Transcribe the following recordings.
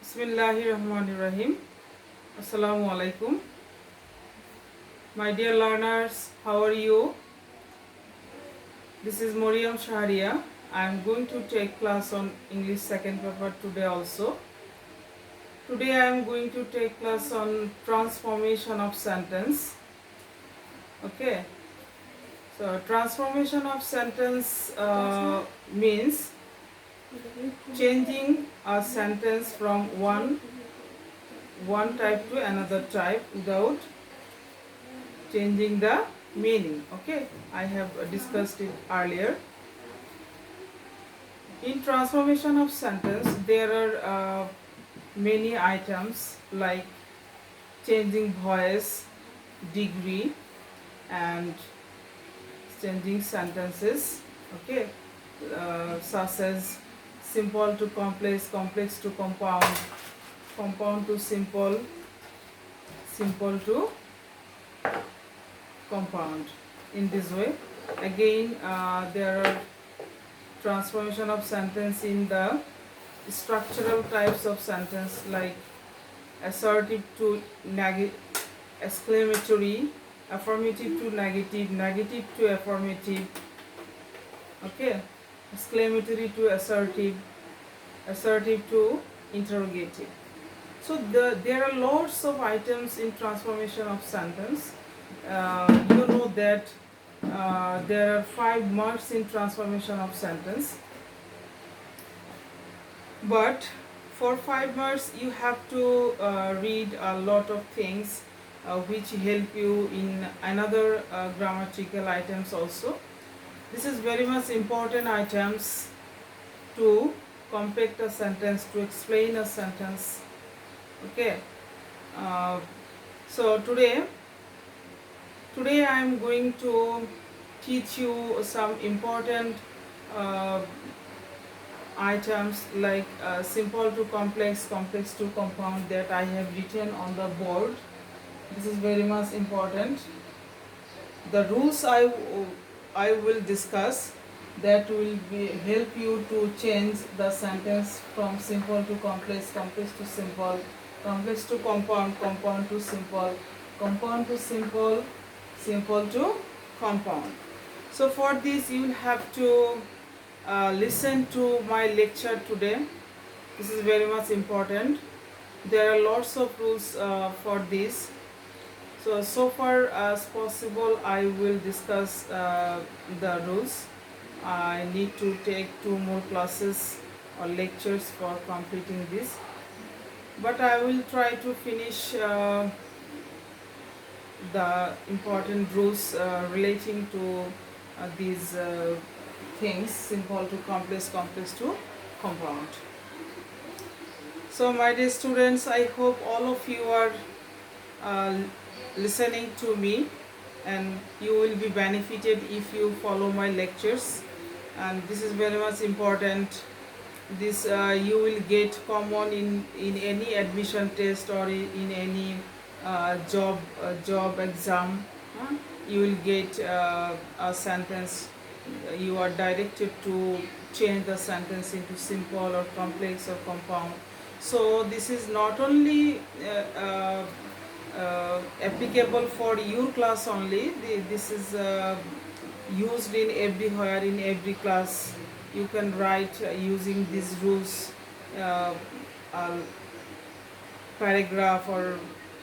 Bismillahirrahmanirrahim. Assalamu alaikum. My dear learners, how are you? This is Moriam Shaharia. I am going to take class on English second paper today also. Today I am going to take class on transformation of sentence. Okay. So transformation of sentence means changing a sentence from one type to another type without changing the meaning. Okay, I have discussed it earlier. In transformation of sentence there are many items like changing voice, degree, and changing sentences. Okay, such as simple to complex, complex to compound, compound to simple, simple to compound. In this way, again there are transformation of sentence in the structural types of sentence like assertive to exclamatory, affirmative to negative, negative to affirmative. Okay, exclamatory to assertive, assertive to interrogative. So there are lots of items in transformation of sentence. You know that there are 5 marks in transformation of sentence, but for 5 marks you have to read a lot of things which help you in another grammatical items also. This is very much important items to complete a sentence, to explain a sentence. Okay, so today I am going to teach you some important items like simple to complex, complex to compound that I have written on the board. This is very much important. The rules I will discuss that will help you to change the sentence from simple to complex, complex to simple, complex to compound, compound to simple, compound to simple, simple to compound. So for this you will have to listen to my lecture today. This is very much important. There are lots of rules for this. So far as possible I will discuss the rules. I need to take 2 more classes or lectures for completing this, but I will try to finish the important rules relating to these things, simple to complex, complex to compound. So my dear students, I hope all of you are listening to me, and you will be benefited if you follow my lectures, and this is very much important. This you will get common in any admission test or in any job exam. You will get a sentence. You are directed to change the sentence into simple or complex or compound. So this is not only applicable for your class only. This is used in everywhere, in every class. You can write using these rules, paragraph or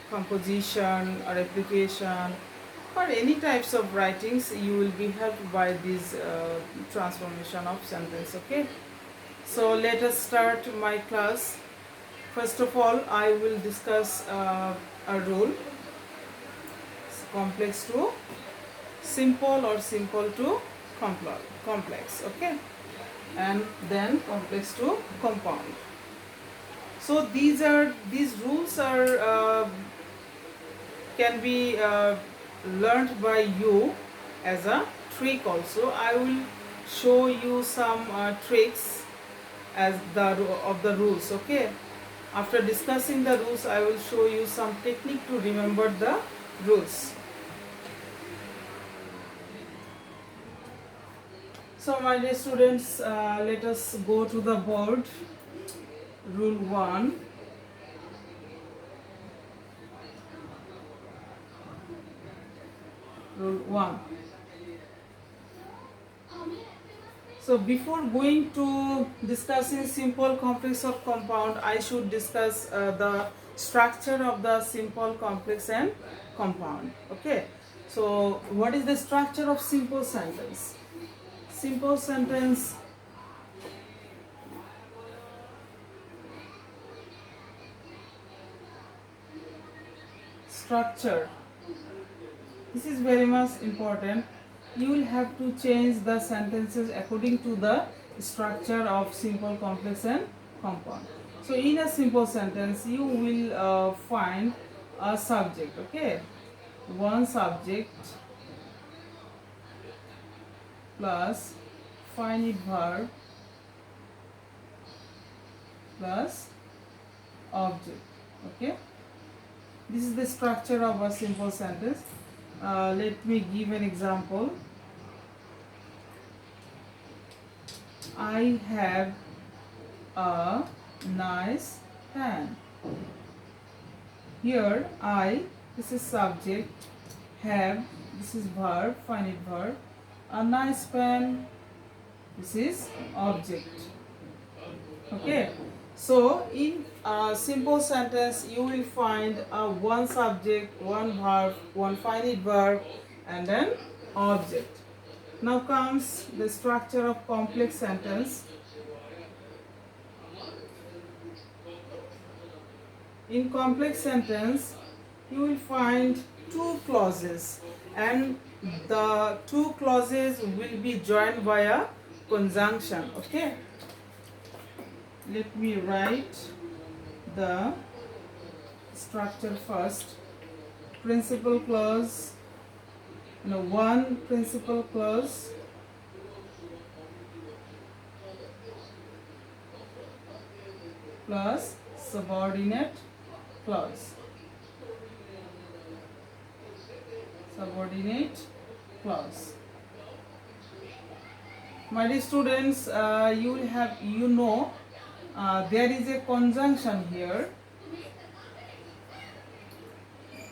composition or application or any types of writings. You will be helped by this transformation of sentence. Okay, so let us start my class. First of all, I will discuss a rule, complex to simple or simple to complex. Okay, and then complex to compound. So these rules are can be learned by you as a trick also. I will show you some tricks as of the rules. Okay, after discussing the rules I will show you some technique to remember the rules. So my dear students, let us go to the board. Rule 1. Rule 1. So before going to discussing simple, complex or compound, I should discuss the structure of the simple, complex and compound. Okay, so what is the structure of simple sentence? Simple sentence structure, this is very much important. You will have to change the sentences according to the structure of simple, complex and compound. So in a simple sentence you will find a subject, okay, one subject plus finite verb plus object. Okay, this is the structure of a simple sentence. Let me give an example. I have a nice pen. Here I, this is subject, have, this is verb, finite verb, a nice pen, this is object. Okay, so in a simple sentence you will find one subject, one verb, one finite verb and an object. Now comes the structure of complex sentence. In complex sentence you will find two clauses and the two clauses will be joined by a conjunction. Okay, let me write the structure first. Principal clause, one principal clause plus subordinate clause. Subordinate clause. My dear students, you will have, there is a conjunction here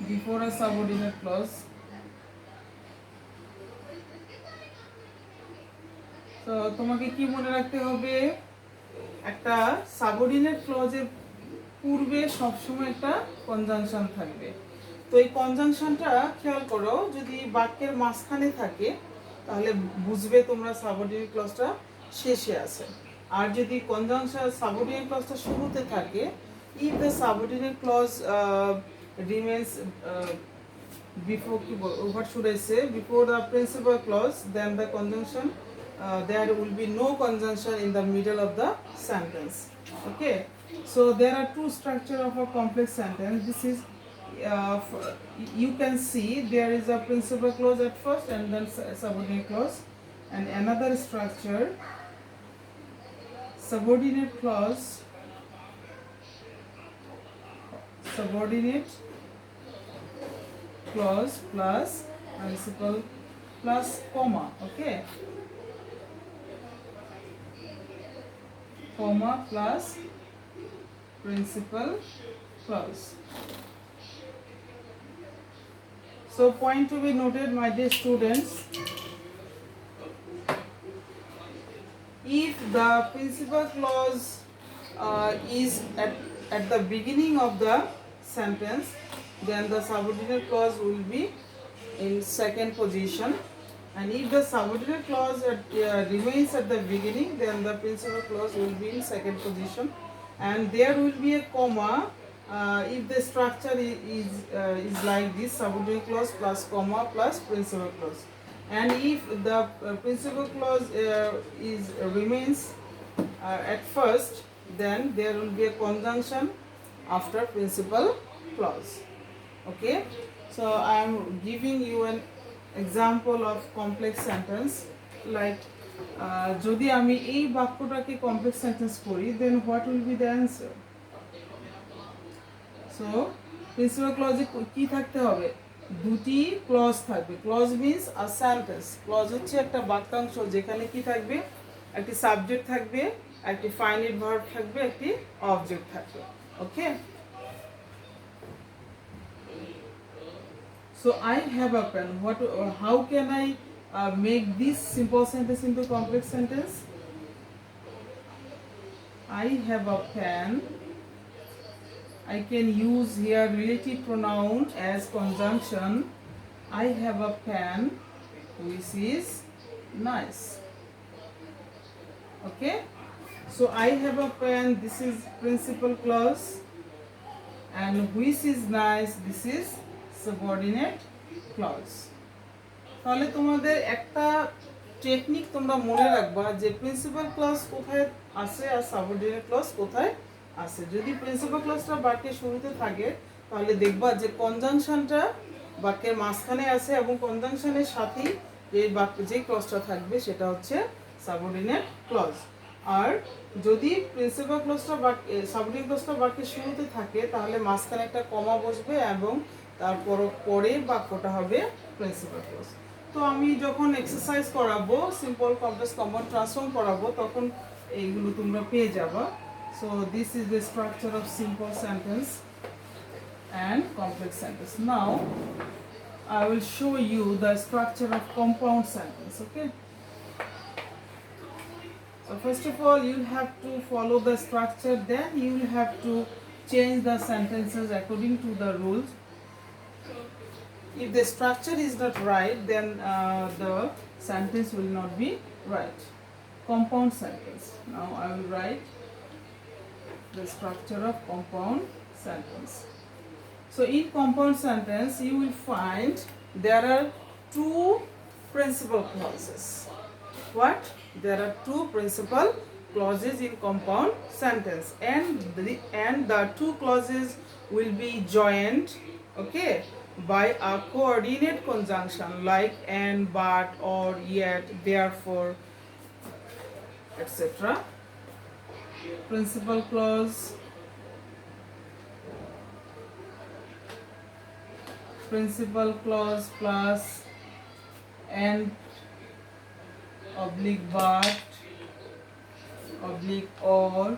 before a subordinate clause. তো তোমাকে কি মনে রাখতে হবে, একটা subordinate ক্লজের পূর্বে সবসময় একটা কনজাংশন থাকবে। তো এই কনজাংশনটা খেয়াল করো, যদি বাক্যের মাঝখানে থাকে তাহলে বুঝবে তোমরা সাবঅর্ডিনেট ক্লজটা শেষে আছে। আর যদি কনজাংশন সাবঅর্ডিনেট ক্লজটা শুরুতে থাকে, if the subordinate clause remains before, what should I say, before the principal clause, then the conjunction, there will be no conjunction in the middle of the sentence. Okay, so there are two structure of a complex sentence. This is you can see there is a principal clause at first and then subordinate clause, and another structure, subordinate clause, subordinate clause plus principal plus comma. Okay, comma plus principal clause. So point to be noted, my dear students, if the principal clause is at the beginning of the sentence, then the subordinate clause will be in second position, and if the subordinate clause remains at the beginning, then the principal clause will be in second position, and there will be a comma if the structure is like this, subordinate clause plus comma plus principal clause. And if the principal clause remains at first, then there will be a conjunction after principal clause. Okay, so I am giving you an example of complex sentence, like যদি আমি এই বাক্যটাকে complex sentence করি, then what will be the answer? So principal ক্লজে কি থাকতে হবে, দুটি ক্লজ থাকবে। Clause means a sentence. Clause হচ্ছে একটা বাক্যাংশ যেখানে কি থাকবে, একটি সাবজেক্ট থাকবে, একটি ফাইনাইট ভার্ব থাকবে, একটি অবজেক্ট থাকবে। ওকে, So I have a pen. How can I make this simple sentence into complex sentence? I have a pen. I can use here relative pronoun as conjunction. I have a pen which is nice. Okay, so I have a pen, this is principal clause, and which is nice, this is subordinate clause. তাহলে তোমাদের একটা technique তোমরা মনে রাখবা যে principal clause কোথায় আছে আর subordinate clause কোথায় আছে। যদি প্রিন্সিপাল ক্লজটা বাক্যের শুরুতে থাকে তাহলে দেখবা যে কনজাংশনটা বাক্যের মাঝখানে আছে এবং কনজাংশনের সাথেই যে ক্লজটা থাকবে সেটা হচ্ছে সাবঅর্ডিনেট ক্লজ। আর যদি প্রিন্সিপাল ক্লজটা সাবঅর্ডিনেট ক্লজটা বাক্যের শুরুতে থাকে তাহলে মাঝখানে একটা কমা বসবে এবং তারপর পরে বাক্যটা হবে প্রিন্সিপাল ক্লজ। তো আমি যখন এক্সারসাইজ করাবো সিম্পল কমপ্লেক্স কম্পাউন্ড ট্রান্সফর্ম করাবো তখন এইগুলো তোমরা পেয়ে যাবা। So this is the structure of simple sentence and complex sentence. Now I will show you the structure of compound sentence. Okay, so first of all you have to follow the structure, then you will have to change the sentences according to the rules. If the structure is not right, then the sentence will not be right. Compound sentence. Now I will write the structure of compound sentence. So in compound sentence you will find there are two principal clauses. What? There are two principal clauses in compound sentence, and the two clauses will be joined, okay, by a coordinate conjunction like and, but, or, yet, therefore, etc. Principal clause, principal clause plus and oblique but oblique or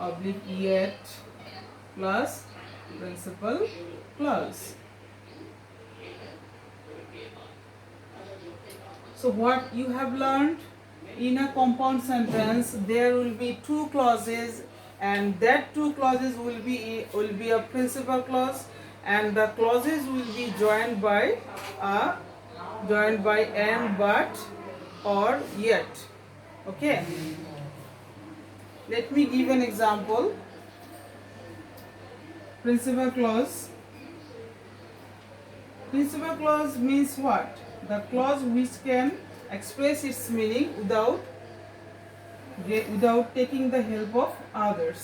oblique yet plus principal clause. So what you have learned in a compound sentence, there will be two clauses, and that two clauses will be a principal clause, and the clauses will be joined by and, but, or, yet. Okay, let me give an example. Principal clause. Principal clause means what? The clause which can express its meaning without taking the help of others.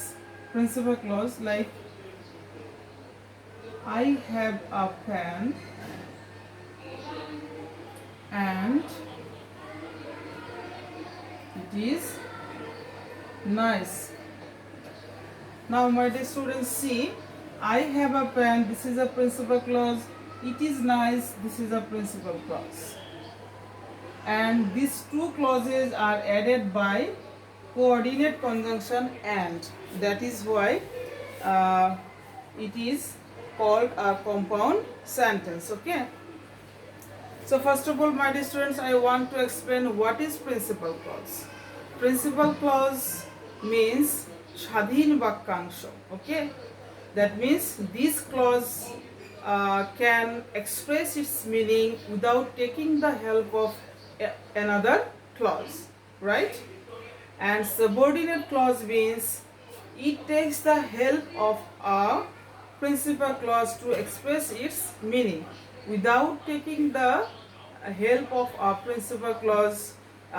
Principal clause like I have a pen and it is nice. Now my dear students, see, I have a pen, this is a principal clause. It is nice, this is a principal clause. And these two clauses are added by coordinate conjunction and. That is why it is called a compound sentence. Okay. So first of all, my dear students, I want to explain what is principal clause. Principal clause means স্বাধীন বাক্যাংশ. Okay. That means this clause can express its meaning without taking the help of another clause, right? And subordinate clause means it takes the help of a principal clause to express its meaning. Without taking the help of a principal clause,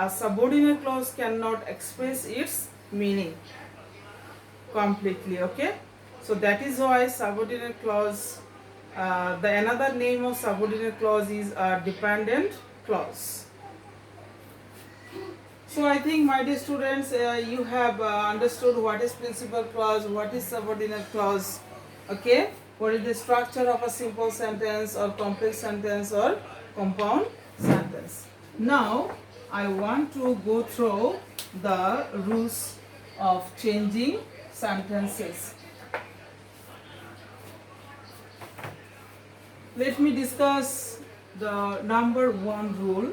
a subordinate clause cannot express its meaning completely. Okay, so that is why subordinate clause, the another name of subordinate clause is a dependent clause. So I think, my dear students, you have understood what is principal clause, what is subordinate clause. Okay, what is the structure of a simple sentence or complex sentence or compound sentence. Now I want to go through the rules of changing sentences. Let me discuss the number one rule.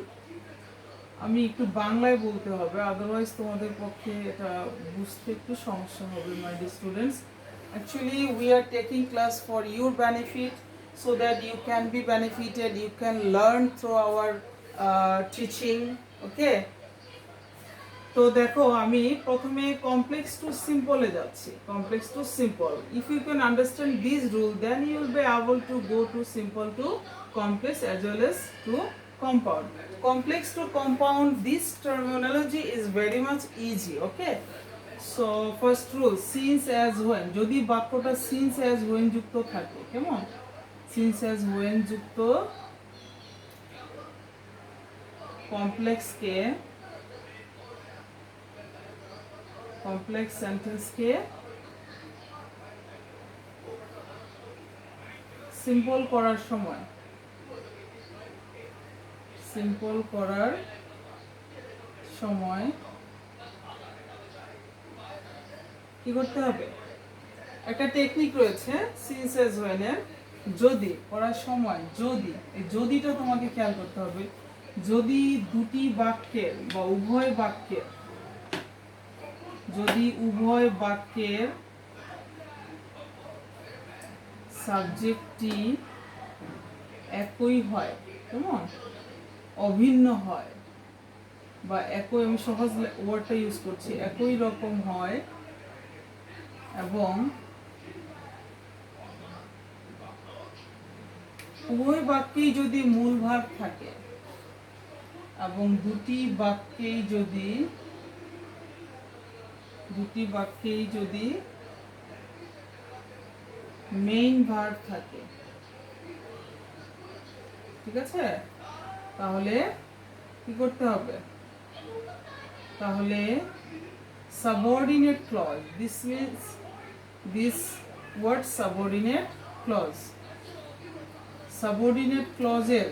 আমি একটু বাংলায় বলতে হবে, otherwise তোমাদের পক্ষে এটা বুঝতে একটু সমস্যা হবে মাই dear students. Actually we are taking class for your benefit so that you can be benefited, you can learn through our teaching. Okay, তো দেখো আমি প্রথমে কমপ্লেক্স টু সিম্পলে যাচ্ছি। Complex to simple, if you can understand this rule then you will be able to go to simple to complex as well as to compound. Complex to compound, this terminology is very much easy. Okay, so first rule, since as when, যদি বাক্যটা since as when যুক্ত থাকে, কেমন, since as when যুক্ত complex কে, complex sentence কে simple করার সময়, simple করার সময় কি করতে হবে, একটা টেকনিক রয়েছে সিন্স অ্যাজ ওয়েন এর। যদি করার সময়, যদি, এই যদিটা তোমাকে খেয়াল করতে হবে, যদি দুটি বাক্যের বা উভয় বাক্যের, যদি উভয় বাক্যের সাবজেক্টটি একই হয়, কেমন, অভিন্ন হয়, বা একই, আমি সহজ ওয়ার্ডটা ইউজ করছি, একই রকম হয়, এবং উভয় বাক্যেই যদি মূল ভাব থাকে, এবং দুটি বাক্যেই যদি মেইন ভার্ব থাকে, ঠিক আছে, তাহলে কি করতে হবে, তাহলে subordinate clause, this means this word subordinate clause, subordinate clause এর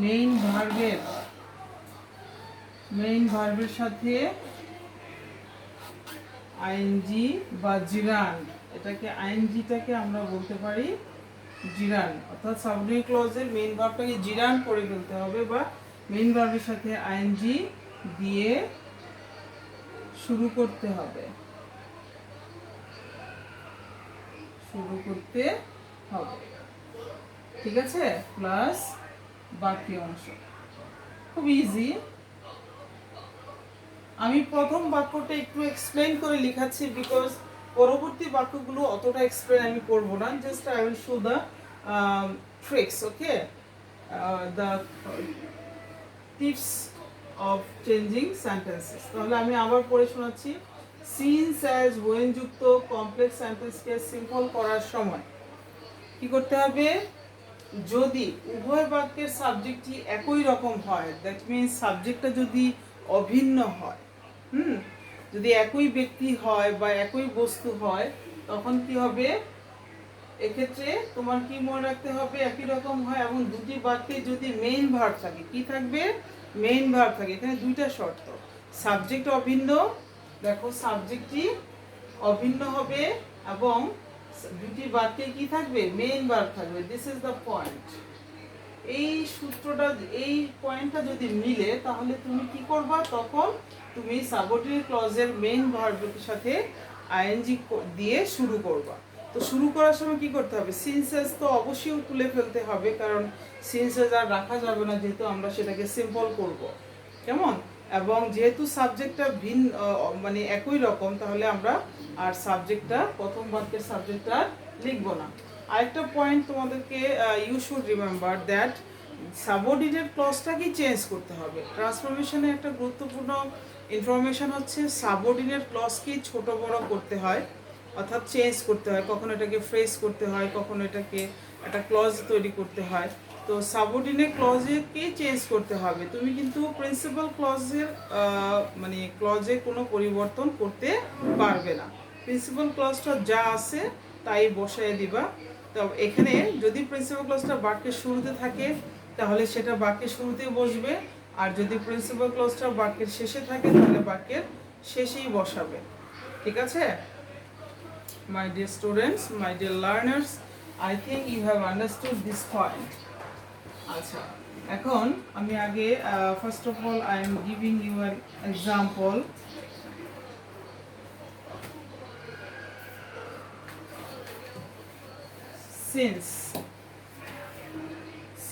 মেইন ভার্বের সাথে আইএনজি বা জিরান, এটাকে আইএনজিটাকে আমরা বলতে পারি জিরান, অর্থাৎ সাবঅর্ডিনেট ক্লজের মেইন ভার্বটাকে জিরান করে ফেলতে হবে, বা মেইন ভার্বের সাথে আইএনজি দিয়ে শুরু করতে হবে, ঠিক আছে, প্লাস বাকি অংশ। খুব ইজি। আমি প্রথম বাক্যটা একটু এক্সপ্লেন করে লিখাচ্ছি, বিকজ পরবর্তী বাক্যগুলো অতটা এক্সপ্লেন আমি করব না, just I will show the tricks, okay, the tips of changing sentences. তাহলে আমি আবার পড়ে শোনাচ্ছি। সিন্স অ্যাজ ওয়েন যুক্ত কমপ্লেক্স সেন্টেন্সকে সিম্পল করার সময় কি করতে হবে, যদি উভয় বাক্যের সাবজেক্টটি একই রকম হয়, দ্যাট মিনস সাবজেক্টটা যদি অভিন্ন হয়, যদি একই ব্যক্তি হয় বা একই বস্তু হয়, তখন কি হবে, এক্ষেত্রে তোমার কি মনে রাখতে হবে, একই রকম হয়, এবং দুটি বাক্যে যদি মেইন ভার্ব থাকে, কি থাকবে, মেইন ভার্ব থাকে। এখানে দুইটা শর্ত, সাবজেক্ট অভিন্ন, দেখো সাবজেক্টটি অভিন্ন হবে, এবং দুটি বাক্যে কি থাকবে, মেইন ভার্ব থাকবে। This is the point. এই সূত্রটা, এই পয়েন্টটা যদি মিলে, তাহলে তুমি কি করবা, তখন তুমি সাবঅর্ডিনেট ক্লজের মেইন ভার্বের সাথে আইএনজি দিয়ে শুরু করবা। তো শুরু করার সময় কি করতে হবে, সিন্সেস তো অবশ্যই তুলে ফেলতে হবে, কারণ সিন্সেস আর রাখা যাবে না, যেহেতু আমরা সেটাকে সিম্পল করব, কেমন, এবং যেহেতু সাবজেক্টটা ভিন্ন, মানে একই রকম, তাহলে আমরা আর সাবজেক্টটা, প্রথম বাক্যের সাবজেক্টটা লিখবো না। আরেকটা পয়েন্ট তোমাদেরকে, you should remember that subordinate ক্লজটাকেই চেঞ্জ করতে হবে। ট্রান্সফরমেশনে একটা গুরুত্বপূর্ণ ইনফরমেশন হচ্ছে সাবঅর্ডিনেট ক্লজকেই ছোট বড় করতে হয়, অর্থাৎ চেঞ্জ করতে হয়, কখনো এটাকে ফ্রেজ করতে হয়, কখনো এটাকে একটা ক্লজ তৈরি করতে হয়। তো সাবঅর্ডিনেট ক্লজকেই চেঞ্জ করতে হবে। তুমি কিন্তু প্রিন্সিপাল ক্লজের মানে ক্লজে কোনো পরিবর্তন করতে পারবে না। প্রিন্সিপাল ক্লজটা যা আছে তাই বসায় দিবা। তো এখানে যদি প্রিন্সিপাল ক্লজটা বাক্যের শুরুতে থাকে, তাহলে সেটা বাক্যের শুরুতেই বসবে, আর যদি প্রিন্সিপাল ক্লজটা বাক্যের শেষে থাকে, তাহলে বাক্যের শেষেই বসাবে, ঠিক আছে। My dear students, my dear learners, I think you have understood this point. আচ্ছা, এখন আমি আগে first of all I am giving you an example.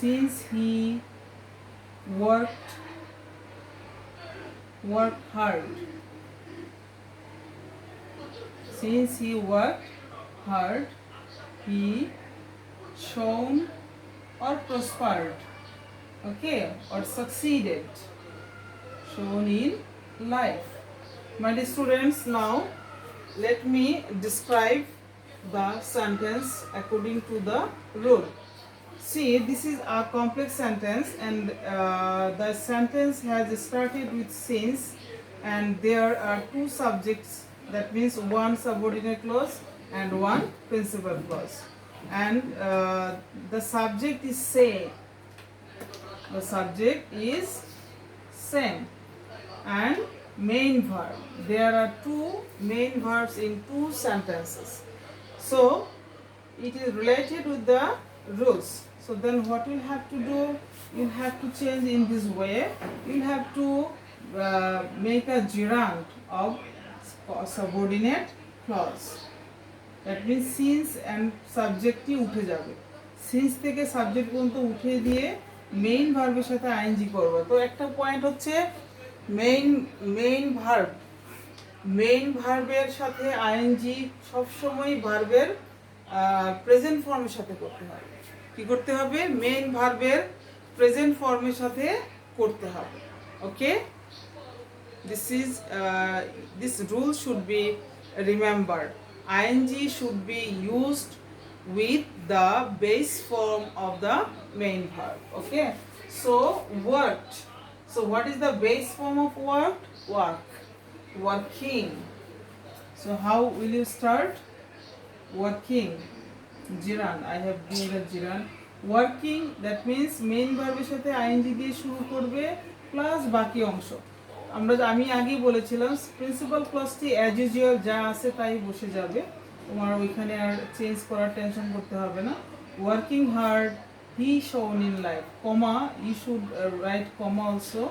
Since he worked hard. Since he worked hard, he shone or prospered, okay, or succeeded, shown in life. My dear students, now let me describe the sentence according to the rule. See, this is a complex sentence, and the sentence has started with since, and there are two subjects, that means one subordinate clause and one principal clause, and the subject is same. The subject is same, and main verb. There are two main verbs in two sentences, so it is related with the rules. So then what you'll have to do, you'll have to change in this way. You'll have to make a gerund of subordinate clause. That means since and subjectটি উঠে যাবে, since থেকে subject পর্যন্ত উঠে দিয়ে main ভার্বের সাথে ING করব। তো একটা পয়েন্ট হচ্ছে মেইন ভার্বের সাথে আইএনজি সবসময় ভার্বের প্রেজেন্ট ফর্মের সাথে করতে হবে। কি করতে হবে? মেইন ভার্বের প্রেজেন্ট ফর্মের সাথে করতে হবে। ওকে, this rule should be remembered. ing should be used with the base form of the main verb. Okay, so worked. So what is the base form of worked? Working. So how will you start? Working. Gerund. I have given the gerund. Working, that means main verb এর সাথে ing দিয়ে শুরু করবে plus বাকি অংশ। আমি আগেই বলেছিলাম প্রিন্সিপাল ক্লজটি অ্যাজ ইউজুয়াল যা আছে তাই বসে যাবে, তোমার ওইখানে আর চেঞ্জ করার টেনশন করতে হবে না। Working hard, he shone in life, comma, you should write comma also,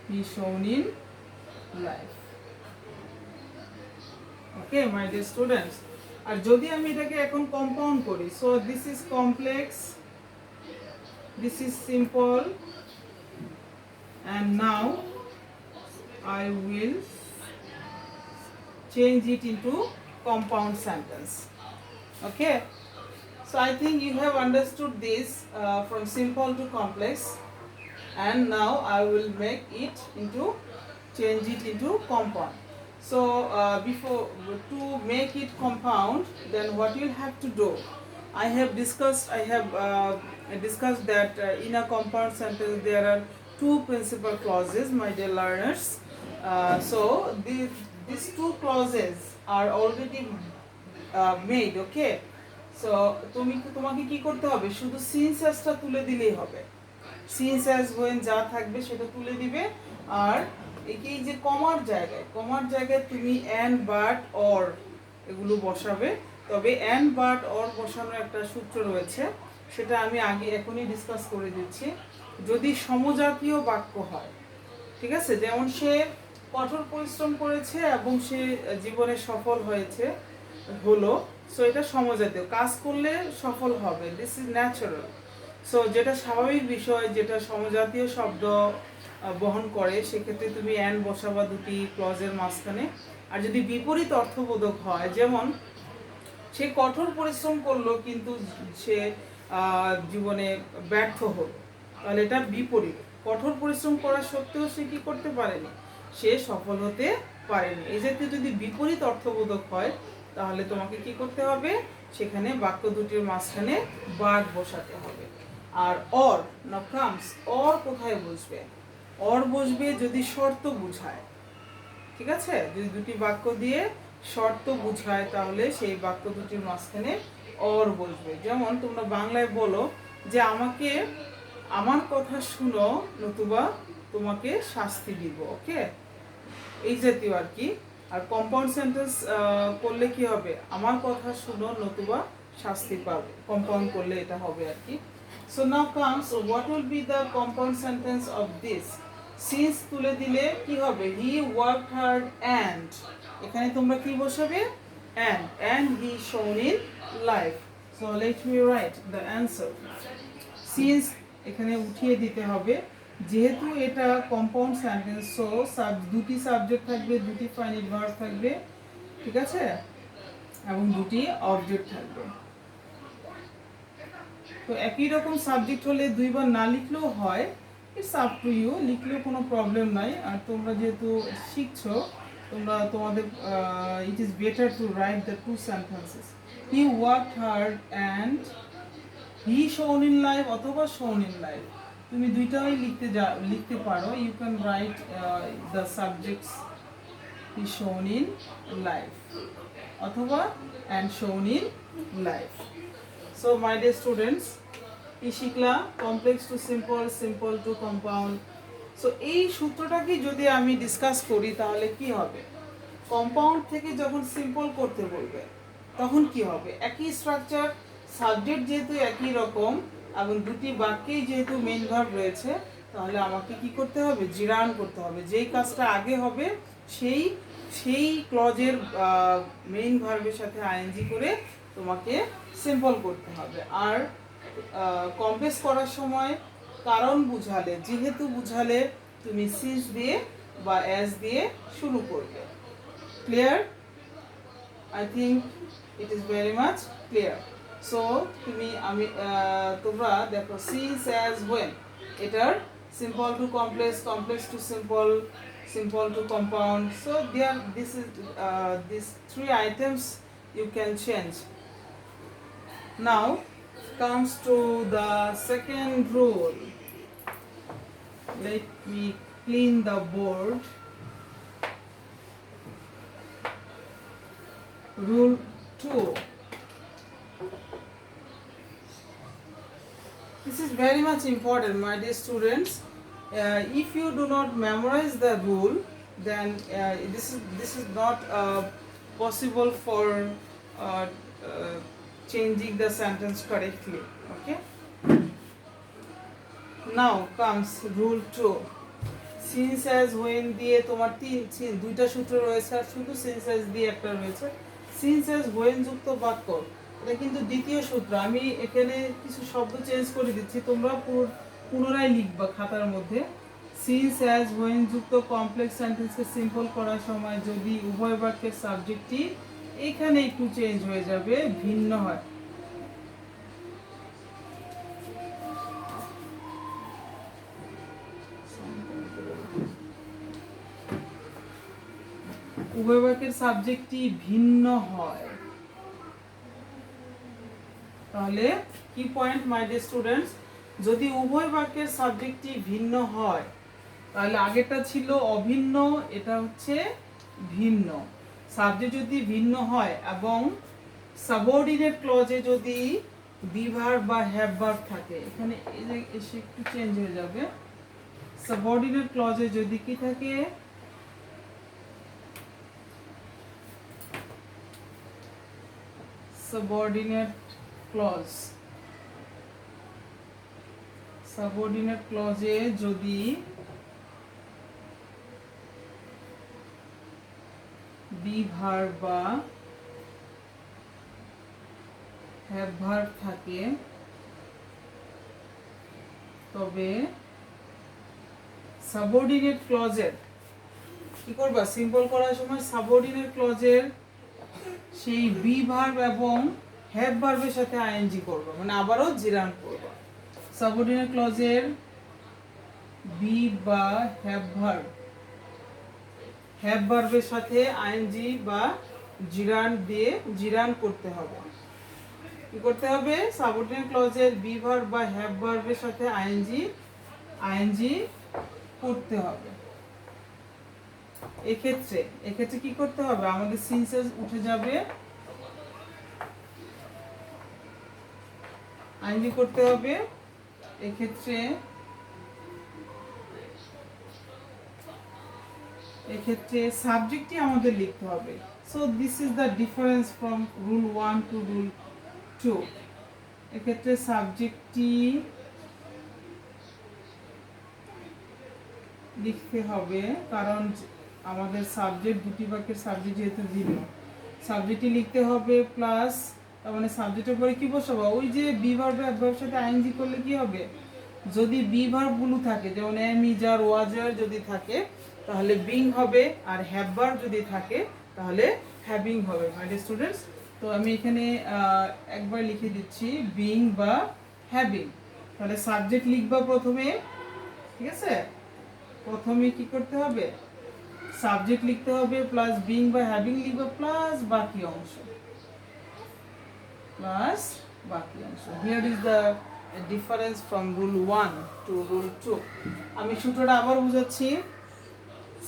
he shone in life. Okay my dear students, আর যদি আমি এটাকে এখন কম্পাউন্ড করি, so this is complex, this is simple, and now I will change it into compound sentence. Okay, so I think you have understood this from simple to complex, and now I will change it into compound. So before to make it compound, then what you'll have to do, I have discussed that in a compound sentence there are two principal clauses, my dear learners. So these two clauses are already made. Okay, so তোমাকে কি করতে হবে, শুধু since asটা তুলে দিলেই হবে। since as when যা থাকবে সেটা তুলে দিবে, আর এই যে কমার জায়গায় তুমি and but or এগুলো বসাবে। তবে and but or বসানোর একটা সূত্র রয়েছে, সেটা আমি এখনই ডিসকাস করে দিচ্ছি। যদি সমজাতীয় বাক্য হয়, ঠিক আছে, যেমন সে কঠোর পরিশ্রম করেছে এবং সে জীবনে সফল হলো, সো এটা সমজাতীয়, কাজ করলে সফল হবে, দিস ইজ ন্যাচারাল। সো যেটা স্বাভাবিক বিষয়, যেটা সমজাতীয় শব্দ বহন করে, সেক্ষেত্রে তুমি অ্যান্ড বসাবা দুটি ক্লজের মাঝখানে। আর যদি বিপরীত অর্থবোধক হয়, যেমন সে কঠোর পরিশ্রম করলো কিন্তু সে জীবনে ব্যর্থ হলো, তাহলে এটা বিপরীত। কঠোর পরিশ্রম করা সত্ত্বেও সে কি করতে পারেনি, সে সফল হতে পারেনি। এই জাতীয় যদি বিপরীত অর্থবোধক হয়, তাহলে তোমাকে কি করতে হবে, সেখানে বাক্য দুটির মাঝখানে বার্ব বসাতে হবে। আর অর না কামস, অর কোথায় বসবে? অর বসবে যদি শর্ত বুঝায়, ঠিক আছে, যদি দুটি বাক্য দিয়ে শর্ত বুঝায়, তাহলে সেই বাক্য দুটির মাঝখানে অর বসবে। যেমন তোমরা বাংলায় বলো যে আমাকে আমার কথা শুনো নতুবা তোমাকে শাস্তি দিব। ওকে, এই জাতীয় আর কি। আর কম্পাউন্ড সেন্টেন্স করলে কি হবে, আমার কথা শুনো নতুবা শাস্তি পাবে, কম্পাউন্ড করলে এটা হবে আর কি। So now comes what will be the compound sentence of this. Since তুলে দিলে কি হবে, হি ওয়ার্কড হার্ড অ্যান্ড, এখানে তোমরা কি বসাবে, and he shone in life. So let me write the answer. Since এখানে উঠিয়ে দিতে হবে, যেহেতু এটা কম্পাউন্ড সেন্টেন্স, সো দুটি সাবজেক্ট থাকবে, দুটি ফাইনাইট ভার্ব থাকবে, ঠিক আছে, এবং দুটি অবজেক্ট থাকবে। তো একই রকম সাবজেক্ট হলে দুইবার না লিখলেও হয়, ইটস আপ টু ইউ, লিখলেও কোনো প্রবলেম নাই। আর তোমরা যেহেতু শিখছো, তোমাদের it is better to write the two sentences. He worked hard and he shone in life অথবা শোন ইন লাইফ, তুমি দুইটাই লিখতে পারো। You can write the subjects he shone in life অথবা and shone in life. So my dear students, কি শিখলা, complex to simple, simple to compound. So এই সূত্রটাকে যদি আমি ডিসকাস করি তাহলে কি হবে, কম্পাউন্ড থেকে যখন সিম্পল করতে বলবে তখন কি হবে, একই স্ট্রাকচার, সাবজেক্ট যেহেতু একই রকম এবং দুটি বাক্যেই যেহেতু মেইন ভার্ব রয়েছে, তাহলে আমাকে কি করতে হবে, জিরান করতে হবে। যেই কাজটা আগে হবে সেই ক্লজের মেইন ভার্বের সাথে আইএনজি করে তোমাকে সিম্পল করতে হবে। আর কমপ্লেক্স করার সময় কারণ বুঝালে, যেহেতু বুঝালে, তুমি সিন্স দিয়ে বা অ্যাজ দিয়ে শুরু করবে। Clear? I think it is very much clear. So তোমরা দেখো, সিন্স, অ্যাজ, ওয়েন, এটার simple to complex, complex to simple, simple to compound. So there, these three items you can change. Now comes to the second rule. Let me clean the board. Rule 2. This is very much important, my dear students. If you do not memorize the rule, then this is not possible for changing the sentence correctly. Okay. Now comes rule 2. Since, as, when দিয়ে তোমার দুইটা সূত্র রয়েছে, আর শুধু since, as দিয়ে একটা রয়েছে। Since, as, when যুক্ত বাক্য, এটা কিন্তু দ্বিতীয় সূত্র। আমি এখানে কিছু শব্দ চেঞ্জ করে দিচ্ছি, তোমরা পুনরায় লিখবা খাতার মধ্যে। সিন্স, অ্যাজ, হোয়েন যুক্ত কমপ্লেক্স সেন্টেন্সকে সিম্পল করার সময় যদি উভয় বাক্যের সাবজেক্টটি এখানে একটু চেঞ্জ হয়ে যাবে, ভিন্ন হয়। উভয় বাক্যের সাবজেক্টটি ভিন্ন হয়, তাহলে কি পয়েন্ট, মাই ডিয়ার স্টুডেন্টস, যদি উভয় বাক্যের সাবজেক্টটি ভিন্ন হয়, তাহলে আগেরটা ছিল অভিন্ন, এটা হচ্ছে ভিন্ন। সাবজেক্ট যদি ভিন্ন হয় এবং সাবঅর্ডিনেট ক্লজে যদি বি ভার্ব বা হ্যাভ ভার্ব থাকে, এখানে এসে একটু চেঞ্জ হয়ে যাবে। সাবঅর্ডিনেট ক্লজে যদি কি থাকে, সাবঅর্ডিনেট ক্লজে যদি বি ভার্ব বা হ্যাভ ভার্ব থাকে, তবে সাবঅর্ডিনেট ক্লজের কি করবা, সিম্পল করার সময় সাবঅর্ডিনেট ক্লজের সেই বি ভার্ব এবং হ্যাভ ভার্বের সাথে আইএনজি করবা, মানে আবারও জিরান করবা। সাবঅর্ডিনেট ক্লজের বি বা হ্যাভ ভার্বের সাথে আইএনজি বা জিরান দিয়ে জিরান করতে হবে। কি করতে হবে, সাবঅর্ডিনেট ক্লজের বি ভার্ব বা হ্যাভ ভার্বের সাথে আইএনজি করতে হবে। এক্ষেত্রে কি করতে হবে, আমাদের সিন্সেস উঠে যাবে, আইএনজি করতে হবে। এক্ষেত্রে সাবজেক্টই আমাদের লিখতে হবে। So this is the difference from rule 1 to rule two. এক্ষেত্রে সাবজেক্টটি লিখতে হবে, কারণ আমাদের সাবজেক্ট দুটি বাক্যের সাবজেক্ট যেহেতু ভিন্ন, সাবজেক্টটি লিখতে হবে প্লাস, তার মানে সাবজেক্টের পরে কি বসাবো, ওই যে বি ভার্ব অ্যাডভার্বের সাথে আইএনজি করলে কি হবে, যদি বি ভার্বগুলো থাকে যেমন এম ইজ আর ওয়াজ আর যদি থাকে তাহলে বিং হবে, আর হ্যাভ ভার্ব যদি থাকে তাহলে হ্যাভিং হবে। মাই ডিয়ার স্টুডেন্টস, তো আমি এখানে একবার লিখে দিচ্ছি বিং বা হ্যাভিং। তাহলে সাবজেক্ট লিখবা প্রথমে, ঠিক আছে, প্রথমে কি করতে হবে, সাবজেক্ট লিখতে হবে প্লাস বিং বা হ্যাভিং লিখবা প্লাস বাকি অংশ, প্লাস বাকি অংশ। Here is the difference from rule 1 to rule 2। আমি সূত্রটা আবার বুঝাচ্ছি।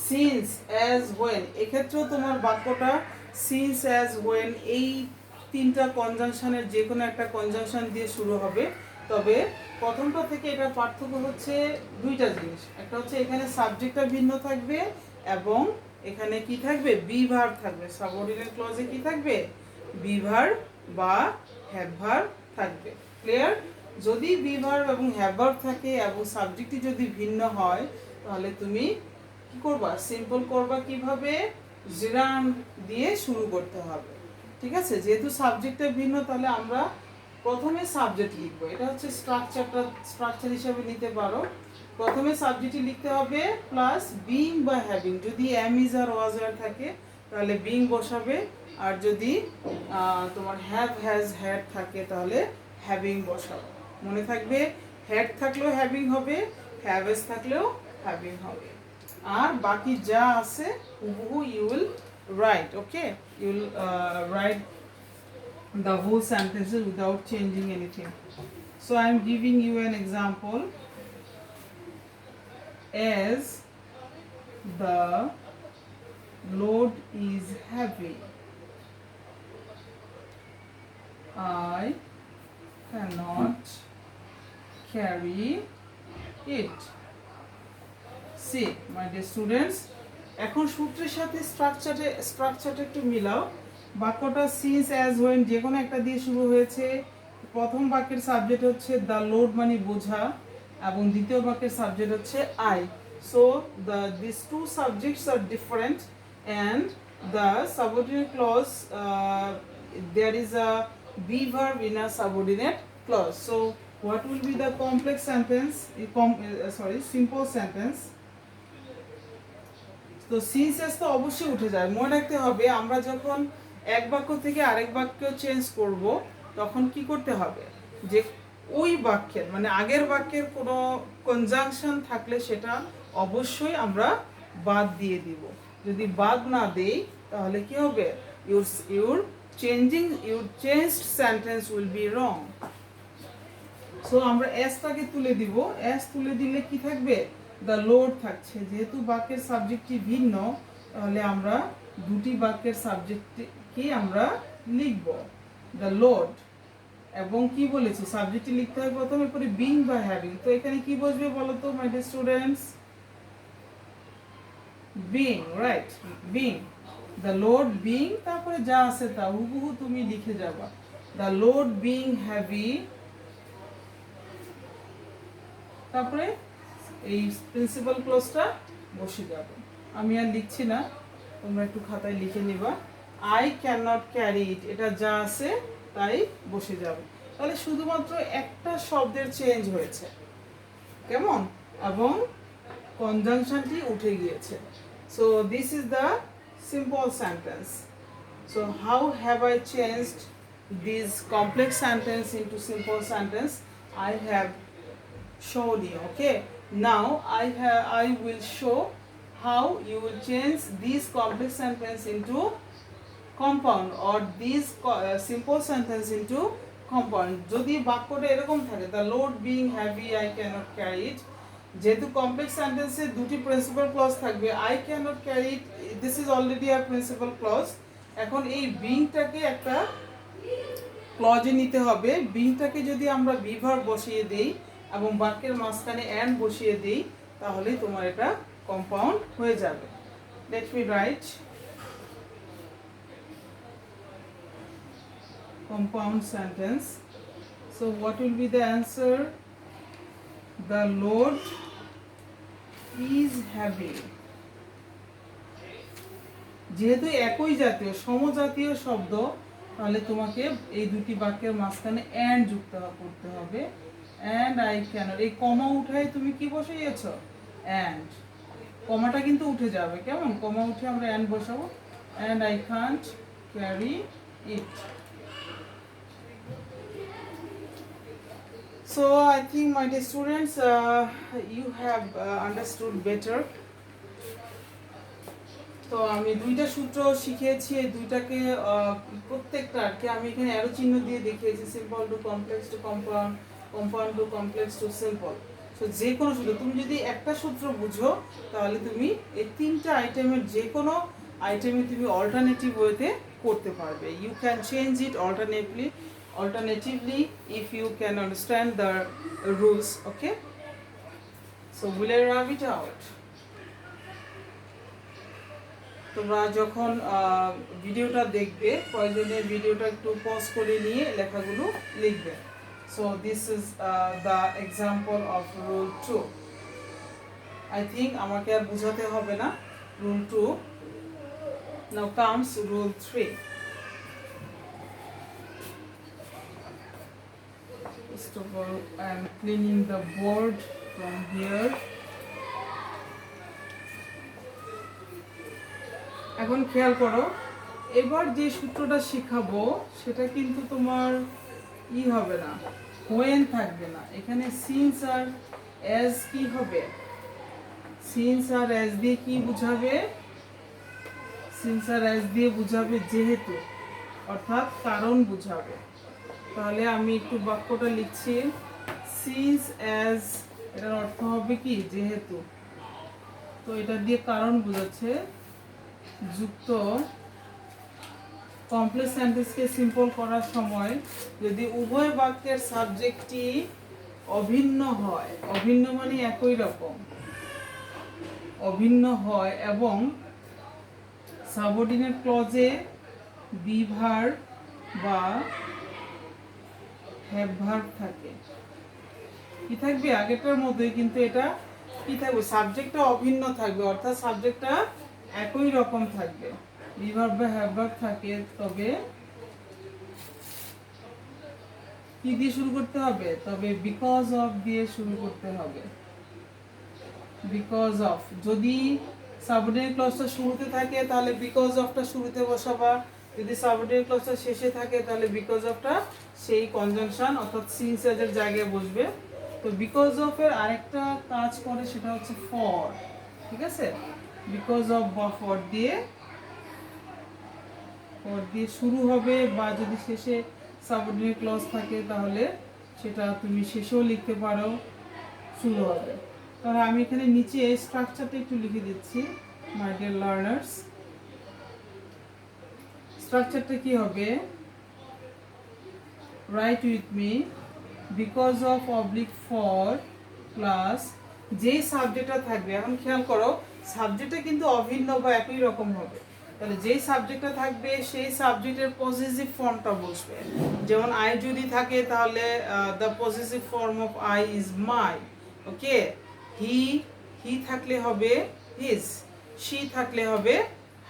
সিন্স, অ্যাজ, হোয়েন, এক্ষেত্রেও তোমার বাক্যটা সিন্স, অ্যাজ, হোয়েন এই তিনটা কনজাংশনের যে কোনো একটা কনজাংশন দিয়ে শুরু হবে। তবে প্রথমটা থেকে এটা পার্থক্য হচ্ছে দুইটা জিনিস, একটা হচ্ছে এখানে সাবজেক্টটা ভিন্ন থাকবে এবং এখানে কি থাকবে, বি ভার্ব থাকবে। সাবঅর্ডিনেট ক্লজে কি থাকবে, বি ভার্ব বা হ্যাভ ভার্ব থাকবে। ক্লিয়ার? যদি বি ভার্ব এবং হ্যাভ ভার্ব থাকে এবং সাবজেক্টটি যদি ভিন্ন হয় তাহলে তুমি কি করবা, সিম্পল করবা কিভাবে, জিরান দিয়ে শুরু করতে হবে। ঠিক আছে, যেহেতু সাবজেক্টটা ভিন্ন তাহলে আমরা প্রথমে সাবজেক্ট লিখবো, এটা হচ্ছে স্ট্রাকচার হিসেবে নিতে পারো। প্রথমে সাবজেক্টই লিখতে হবে প্লাস বিং বা হ্যাভিং, যদি এম ইজ আর ওয়াজ আর থাকে তাহলে বিং বসাবে, আর যদি তোমার হ্যাভ হ্যাজ হ্যাড থাকে তাহলে হ্যাভিং বসাবে। মনে থাকবে, হ্যাড থাকলেও হ্যাভিং হবে, হ্যাভেজ থাকলেও হ্যাভিং হবে। আর বাকি যা আছে হুবহু you will write, okay, you will write the whole sentences without changing anything. So I am giving you an example. As the load is heavy, I cannot carry it. See, my dear students, এখন সূত্রের সাথে স্ট্রাকচারটা একটু মিলাও। বাক্যটা since, as, when যে কোনো একটা দিয়ে শুরু হয়েছে। প্রথম বাক্যের সাবজেক্ট হচ্ছে দ্য লোড মানে বোঝা, এবং দ্বিতীয় বাক্যের সাবজেক্ট হচ্ছে I. So this two subjects are different and the subordinate clause, there is a be verb in a subordinate clause. So what will be the complex sentence, simple sentence? তো সিন্সেস তো অবশ্যই উঠে যায়। মনে রাখতে হবে আমরা যখন এক বাক্য থেকে আরেক বাক্য চেঞ্জ করব তখন কি করতে হবে, যে ওই বাক্যের মানে আগের বাক্যের কোনো কনজাংশন থাকলে সেটা অবশ্যই আমরা বাদ দিয়ে দিব। যদি বাদ না দেই তাহলে কি হবে, your changed sentence will be wrong. So আমরা এসটাকে তুলে দিব, এস তুলে দিলে কি থাকবে, দ্য লোড থাকছে। যেহেতু বাক্যের সাবজেক্টটি ভিন্ন তাহলে আমরা দুটি বাক্যের সাবজেক্টকে আমরা লিখব দ্য লোড, এবং কি বলেছি সাবজেক্টটি লিখতে হয় প্রথমে পরে বিং বা হ্যাভিং। তো এখানে কি বসবে বলো তো মাই dear students, being, right, being, the load being, তারপরে যা আছে তা হুবহু তুমি লিখে যাবা, দ্য লোড বিং হ্যাভি, তারপরে এই প্রিন্সিপাল ক্লজটা বসে যাবে। আমি আর লিখছি না, তোমরা একটু খাতায় লিখে নিবা। আই ক্যান নট ক্যারি ইট, এটা যা আছে তাই বসে যাবে। তাহলে শুধুমাত্র একটা শব্দের চেঞ্জ হয়েছে, কেমন, এবং কনজাংশনটি উঠে গিয়েছে। So this is the simple sentence. So how have I changed this complex sentence into simple sentence? I have shown you. Okay, now I will show how you will change these complex sentence into compound or these simple sentence into compound. যদি বাক্যটা এরকম থাকে, the load being heavy I cannot carry it, যেহেতু complex সেন্টেন্সে দুটি principal clause থাকবে, I cannot carry it, this is already a principal clause. এখন এই বিংটাকে একটা ক্লজে নিতে হবে। বিংটাকে যদি আমরা বি ভার্ব বসিয়ে দেই এবং বাক্যের মাঝখানে অ্যান্ড বসিয়ে দিই তাহলেই তোমার এটা কম্পাউন্ড হয়ে যাবে। Let me right, compound sentence. So what will be the answer? The load is heavy. যেহেতু একই জাতীয় সমজাতীয় শব্দ, তাহলে তোমাকে এই দুটি বাক্যের মাঝখানে অ্যান্ড যুক্ত করতে হবে। অ্যান্ড আই ক্যানট, এই কমা উঠাই তুমি কি বসিয়েছো? অ্যান্ড। কমাটা কিন্তু উঠে যাবে, কেমন? কমা উঠে আমরা অ্যান্ড বসাবো। And I can't carry it. So I think my dear students, you have understood better. তো আমি দুইটা সূত্র শিখিয়েছি, এই দুইটাকে প্রত্যেকটাকে আমি এখানে অ্যারো চিহ্ন দিয়ে দেখিয়েছি। Simple to complex to compound, compound to complex to simple. So যে কোনো সূত্র, তুমি যদি একটা সূত্র বুঝো তাহলে তুমি এই তিনটা আইটেমের যে কোনো আইটেমে তুমি অল্টারনেটিভ ওয়েতে করতে পারবে। You can change it alternatively if you can understand the rules. Okay, so will I rub it out? তোমরা যখন ভিডিওটা দেখবে প্রয়োজনে ভিডিওটা একটু পজ করে নিয়ে লেখাগুলো লিখবে। So this is the example of rule 2। I think আমাকে আর বোঝাতে হবে না rule 2। Now comes rule 3। First of all, I am cleaning the board from here. এখন খেয়াল করো, এবার যে সূত্রটা শেখাবো সেটা কিন্তু তোমার হবে না, হোয়েন থাকবে না। এখানে সিন্স আর অ্যাজ কি হবে? সিন্স আর অ্যাজ দিয়ে কি বুঝাবে? সিন্স আর অ্যাজ দিয়ে বুঝাবে যেহেতু, অর্থাৎ কারণ বুঝাবে। তাহলে আমি একটু বাক্যটা লিখছি। সিন্স অ্যাজ, এটার অর্থ হবে কি? যেহেতু। তো এটা দিয়ে কারণ বোঝাচ্ছে যুক্ত কমপ্লেক্স সেন্টেন্সকে সিম্পল করার সময় যদি উভয় বাক্যের সাবজেক্টটি অভিন্ন হয়, অভিন্ন মানে একই রকম, অভিন্ন হয় এবং সাবঅর্ডিনেট ক্লজে বি ভার্ব বা হ্যাভ ভার্ব থাকে, কি থাকবে? আগেরটার মতোই, কিন্তু এটা কি থাকবে? সাবজেক্টটা অভিন্ন থাকবে, অর্থাৎ সাবজেক্টটা একই রকম থাকবে। বি ভার্ব বা হ্যাভ ভার্ব থাকে, তবে কি দিয়ে শুরু করতে হবে? তবে বিকজ অফ দিয়ে শুরু করতে হবে। বিকজ অফ, যদি সাবঅর্ডিনেট ক্লজটা শুরুতে থাকে তাহলে বিকজ অফটা শুরুতে বসাবা, যদি সাবঅর্ডিনেট ক্লজটা শেষে থাকে তাহলে বিকজ অফটা সেই কনজাংশন অর্থাৎ সিন্স এর জায়গায় বসবে। তো বিকজ অফ এর আরেকটা কাজ করে, সেটা হচ্ছে ফর। ঠিক আছে, বিকজ অফ বা ফর দিয়ে শুরু হবে, বা যদি শেষে সাবঅর্ডিনেট ক্লজ থাকে তাহলে সেটা তুমি শেষেও লিখতে পারো, শুরু হবে। তাহলে আমি এখানে নিচে স্ট্রাকচারটা একটু লিখে দিচ্ছি মাই ডিয়ার লার্নার্স। স্ট্রাকচারটা কি হবে? Right with me. Because of oblique for plus যেই সাবজেক্টটা থাকবে। এখন খেয়াল করো, সাবজেক্টটা কিন্তু অভিন্ন বা একই রকম হবে। তাহলে যেই সাবজেক্টটা থাকবে সেই সাবজেক্টের পজিটিভ ফর্মটা বসবে। যেমন আই যদি থাকে তাহলে the positive form of I is my. Okay, he থাকলে হবে হিজ, শি থাকলে হবে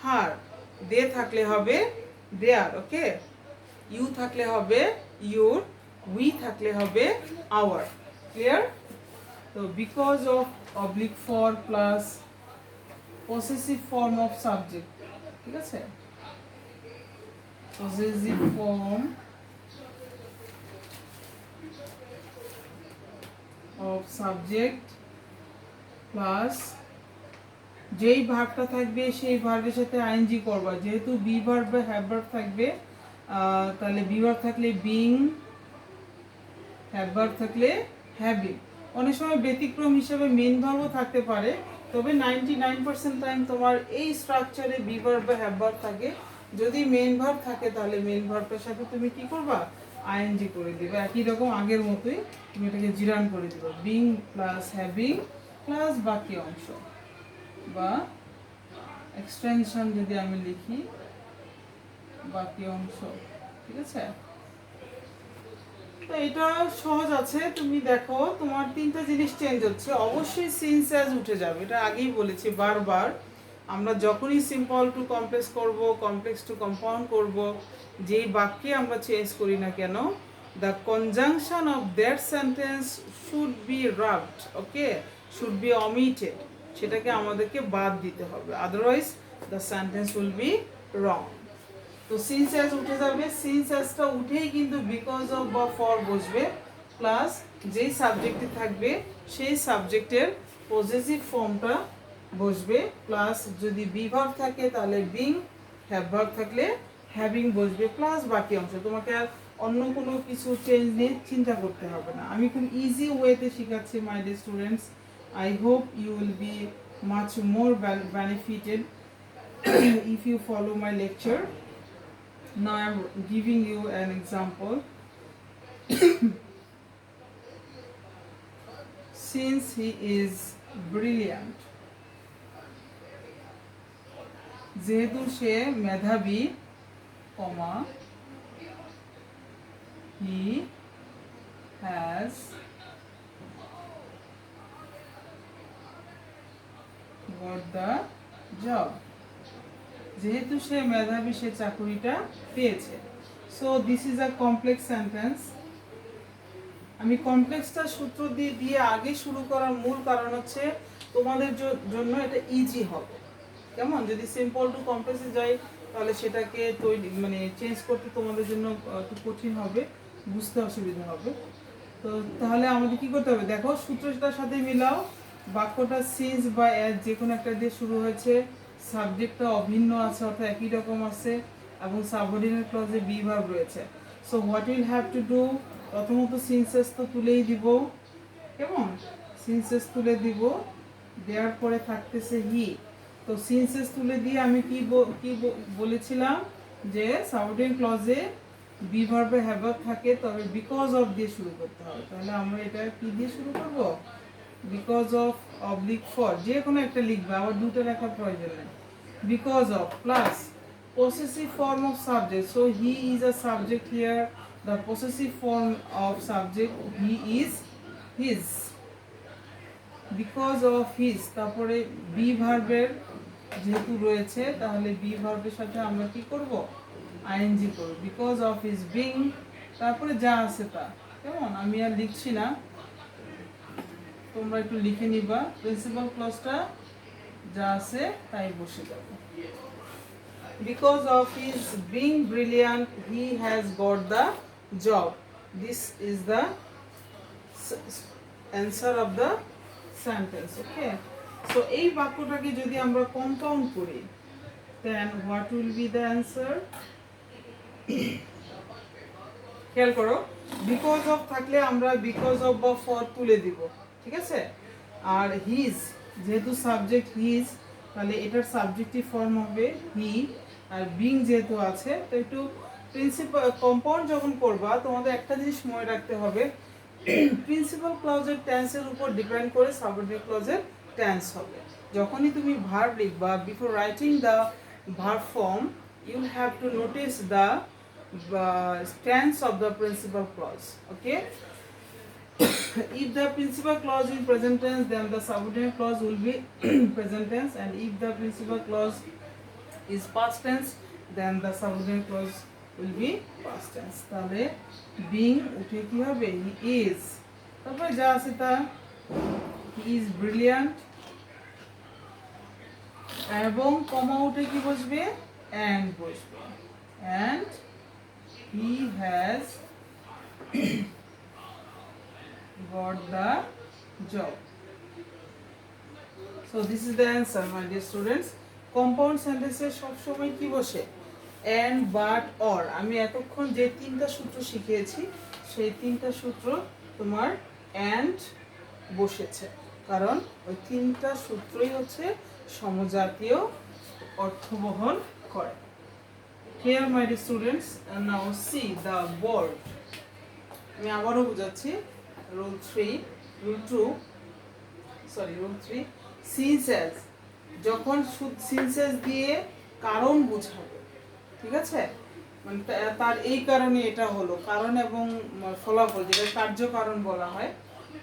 হার, দে থাকলে হবে দেয়ার। ওকে, ইউ থাকলে হবে ইউর, উই থাকলে হবে আওয়ার। ক্লিয়ার? তো because of oblique for plus possessive form of subject. ঠিক আছে, possessive form of subject plus যেই ভার্বটা থাকবে সেই ভার্বের সাথে আইএনজি করবা। যেহেতু বি ভার্ব বা হ্যাভ ভার্ব থাকবে, তাহলে বি ভার্ব থাকলে বিং, হ্যাভ ভার্ব থাকলে হ্যাভিং। অনেক সময় ব্যতিক্রম হিসেবে মেন ভার্বও থাকতে পারে, তবে 99% টাইম তোমার এই স্ট্রাকচারে বি ভার্ব বা হ্যাভ ভার্ব থাকে। যদি মেন ভার্ব থাকে তাহলে মেন ভার্বের সাথে তুমি কি করবা? আইএনজি করে দিবা। একই রকম আগের মতোই তুমি এটাকে জিরান করে দিবা। বিং প্লাস হ্যাভিং প্লাস বাকি অংশ বা এক্সটেনশন যদি আমি লিখি, বাকি অংশ। ঠিক আছে, তো এটা সহজ আছে, তুমি দেখো তোমার তিনটা জিনিস চেঞ্জ হচ্ছে, অবশ্যই সিন্স অ্যাজ উঠে যাবে, এটা আগেই বলেছি বারবার। আমরা যখনই সিম্পল টু কমপ্লেক্স করব, কমপ্লেক্স টু কম্পাউন্ড করব, যেই বাক্যে আমরা চেঞ্জ করি না কেন, the conjunction of that sentence should be rubbed, okay, should be omitted, সেটাকে আমাদেরকে বাদ দিতে হবে, otherwise the sentence will be wrong. তো সিন্স অ্যাজ উঠে যাবে, সিন্স অ্যাজটা উঠেই কিন্তু বিকজ অফ বা ফর বসবে, প্লাস যেই সাবজেক্টে থাকবে সেই সাবজেক্টের পজেসিভ ফর্মটা বসবে, প্লাস যদি বি ভার্ব থাকে তাহলে বিং, হ্যাভ ভার্ব থাকলে হ্যাভিং বসবে, প্লাস বাকি অংশ। তোমাকে আর অন্য কোনো কিছু চেঞ্জ নিয়ে চিন্তা করতে হবে না। আমি খুব ইজি ওয়েতে শেখাচ্ছি মাই dear students. I hope you will be much more benefited if you follow my lecture. Now I am giving you an example. Since he is brilliant, যেহেতু সে মেধাবী, কমা, he has got the job, যেহেতু সে মেধাবী সে চাকরিটা পেয়েছে। So this is a complex sentence. আমি কমপ্লেক্সটা সূত্র দিয়ে আগে শুরু করার মূল কারণ হচ্ছে তোমাদের জন্য এটা ইজি হবে। কেমন, যদি সিম্পল টু কমপ্লেক্সে যাই তাহলে সেটাকে তৈরি মানে চেঞ্জ করতে তোমাদের জন্য একটু কঠিন হবে, বুঝতে অসুবিধা হবে। তো তাহলে আমাদের কি করতে হবে, দেখো সূত্রটার সাথে মিলাও, বাক্যটা সিন্স বা অ্যাজ যে কোনো একটা দিয়ে শুরু হয়েছে, সাবজেক্টটা অভিন্ন আছে অর্থাৎ একই রকম আছে, এবং সাবঅর্ডিনেট ক্লজে বি ভার্ব রয়েছে। So what will have to do, প্রথমত সিন্সেস তো তুলেই দিব, কেমন, সিন্সেস তুলে দিব, দেওয়ার পরে থাকতেছে হি। তো সিন্সেস তুলে দিয়ে আমি কি বলেছিলাম যে সাবঅর্ডিনেট ক্লজে বি ভার্বে হ্যাভ ভার্ব থাকে, তবে বিকজ অফ দিয়ে শুরু করতে হবে। তাহলে আমরা এটা কি দিয়ে শুরু করব, বিকজ অফ অবলিক ফর, যে কোনো একটা লিখবে, আবার দুটো লেখার প্রয়োজন নেই। Because of plus possessive form of subject, so he is a subject here, the possessive form of subject he is his, because of his, তারপরে বি ভার্বের যেহেতু রয়েছে তাহলে বি ভার্বের সাথে আমরা কি করব, আইএনজি করব, বিকজ অফ হিজ বিং, তারপরে যা আছে তা। কেমন, আমি আর লিখছি না, তোমরা একটু লিখে নিবা, প্রিন্সিপাল ক্লজটা যা আছে তাই বসে যাবে। Because of his being brilliant, he has got the job. This is the answer of the sentence. Okay. So এই বাক্যটাকে যদি আমরা কম্পাউন্ড করি, then what will be the answer? খেয়াল করো, বিকজ অফ থাকলে আমরা বিকজ অফ বা ফর তুলে দিব, ঠিক আছে। আর হিজ যেহেতু সাবজেক্ট হিজ, তাহলে এটার সাবজেক্টিভ ফর্ম হবে হি, আর বিং যেহেতু আছে, তো একটু প্রিন্সিপাল কম্পাউন্ড যখন করবা তোমাদের একটা জিনিস মনে রাখতে হবে, প্রিন্সিপাল ক্লজের টেন্সের উপর ডিপেন্ড করে সাবঅর্ডিনেট ক্লজের টেন্স হবে। যখনই তুমি ভার্ব লিখবা, before writing the verb form you have to notice the tense of the principal clause. Okay. If the principal clause is present tense, then the subordinate clause will be present tense, and if the principal clause is past tense, then the subordinate clause will be past tense. তাহলে being উঠে কি হবে, he is, তারপরে যা আছে তা, he is brilliant, এবং কমা উঠে কি বসবে, and বসবে, and he has got the job. So this is the answer, my dear students. Compound sentence এ সব সময় কি বসে, and, but, or। আমি এতক্ষণ যে তিনটা সূত্র শিখিয়েছি সেই তিনটা সূত্র তোমার and বসেছে, কারণ ওই তিনটা সূত্রই হচ্ছে সমজাতীয় অর্থ বহন করে। Here my dear students, now see the word. আমি আবারও বুঝাচ্ছি, rule 3, since as, যখন since as দিয়ে কারণ বুঝাবে, ঠিক আছে, মানে তার এই কারণে এটা হলো, কারণ এবং ফলাফল যেটা কার্যকারণ বলা হয়।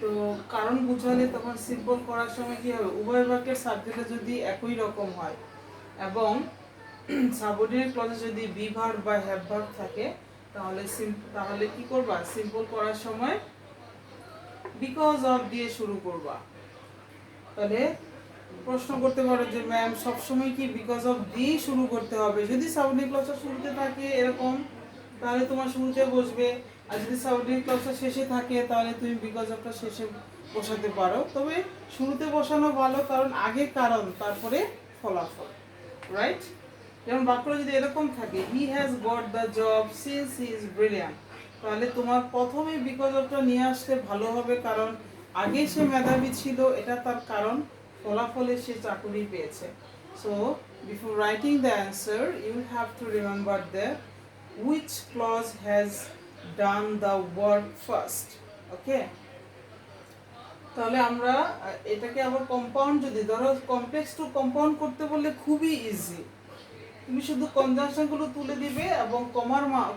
তো কারণ বুঝালে তখন সিম্পল করার সময় কি হবে, উভয় বাক্যের সাবজেক্টে যদি একই রকম হয় এবং সাবঅর্ডিনেট ক্লজে যদি বি ভার্ব বা হ্যাভ ভার্ব থাকে, তাহলে কি করবা, সিম্পল করার সময় বিকজ অফ দিয়ে শুরু করবা। তাহলে প্রশ্ন করতে পারো যে ম্যাম সবসময় কি বিকজ অফ দিয়ে শুরু করতে হবে? যদি সাবঅর্ডিনেট ক্লজটা শুরুতে থাকে এরকম, তাহলে তোমার শুরুতে বসবে। আর যদি সাবঅর্ডিনেট ক্লজটা শেষে থাকে তাহলে তুমি বিকজ অফটা শেষে বসাতে পারো। তবে শুরুতে বসানো ভালো, কারণ আগে কারণ তারপরে ফলাফল, রাইট? যেমন বাক্যটা যদি এরকম থাকে, he has got the job since he is brilliant, তাহলে তোমার প্রথমে বিকজ অফটা নিয়ে আসতে ভালো হবে, কারণ আগে সে মেধাবী ছিল, এটা তার কারণ, ফলাফলে সে চাকরি পেয়েছে। So before writing the answer you have to remember that which clause has done the work first. Okay, তাহলে আমরা এটাকে আবার কম্পাউন্ড, যদি ধরো কমপ্লেক্স টু কম্পাউন্ড করতে বললে খুবই ইজি। তুমি শুধু কনজাংশনগুলো তুলে দিবে এবং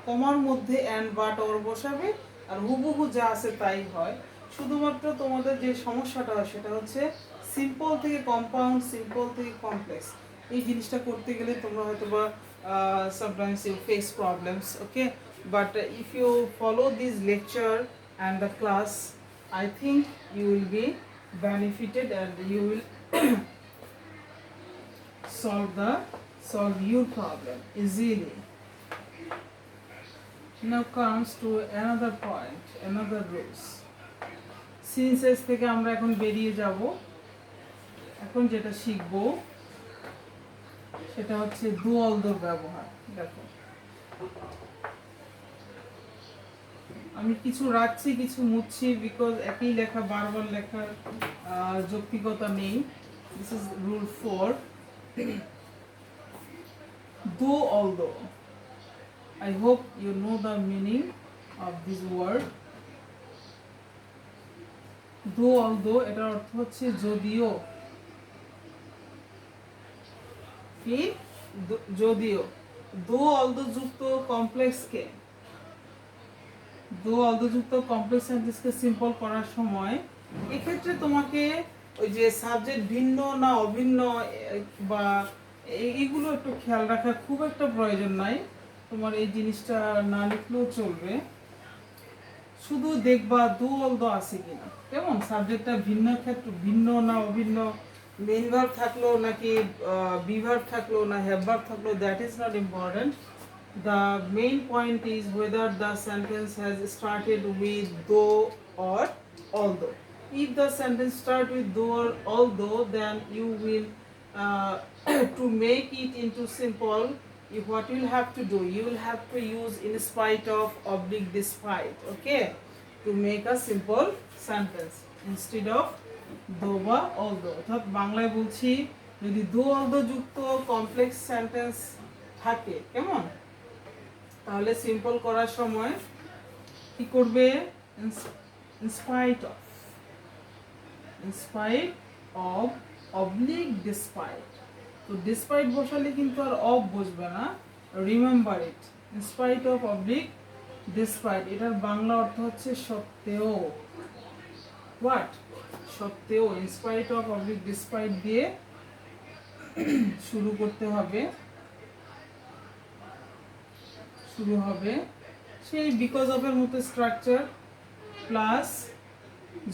কমার মধ্যে অ্যান্ড বাট অর বসাবে, আর হুবহু যা আছে তাই হয়। শুধুমাত্র তোমাদের যে সমস্যাটা হয় সেটা হচ্ছে সিম্পল থেকে কম্পাউন্ড, সিম্পল থেকে কমপ্লেক্স, এই জিনিসটা করতে গেলে তোমরা হয়তো বা sometimes you face problems, okay? But if you follow this lecture and the class, I think you will be benefited and you will solve your problem easily. Now comes to another point, another rules. Senses থেকে আমরা এখন বেরিয়ে যাব। এখন যেটা শিখব সেটা হচ্ছে ডু অল দ্য ব্যবহার। দেখো, আমি কিছু রাখছি, কিছু মুছছি, বিকজ একই লেখা বারবার লেখার যৌক্তিকতা নেই। This is rule 4, do although. I hope you know the meaning of this word. Do although এটার অর্থ হচ্ছে যদিও, কি যদিও। do although যুক্ত কমপ্লেক্সকে, do although যুক্ত কমপ্লেক্স সেন্টেন্সকে সিম্পল করার সময় এক্ষেত্রে তোমাকে ওই যে সাবজেক্ট ভিন্ন না অভিন্ন বা এইগুলো একটু খেয়াল রাখার খুব একটা প্রয়োজন নাই। তোমার এই জিনিসটা না লিখলেও চলবে, শুধু দেখবা ডু অলদো আছে কিনা। কেমন সাবজেক্টটা ভিন্ন ক্ষেত্রে, ভিন্ন না অভিন্ন, মেইন ভার্ব থাকলো নাকি বি ভার্ব থাকলো না হ্যাভ ভার্ব থাকলো, that is not important. The main point is whether the sentence has started with though or although. If the sentence start with though or although, then you will to make it into simple, what you will have to do, you will have to use in spite of oblique despite, okay, to make a simple sentence instead of though বা although। অর্থাৎ বাংলায় বলছি, যদি though although যুক্ত complex sentence থাকে, কেমন, তাহলে simple করার সময় কি করবে, ইনস্পাইট অফ অবলিক ডিসপাইট। তো ডিসপাইট বসালে কিন্তু আর অফ বসবে না, remember it, in spite of oblique despite. এটার বাংলা অর্থ হচ্ছে সত্ত্বেও, হোয়াট, সত্ত্বেও। ইনস্পাইট অফ অবলিক ডিসপাইট দিয়ে শুরু করতে হবে, শুরু হবে সেই বিকজ অফের মতো স্ট্রাকচার, প্লাস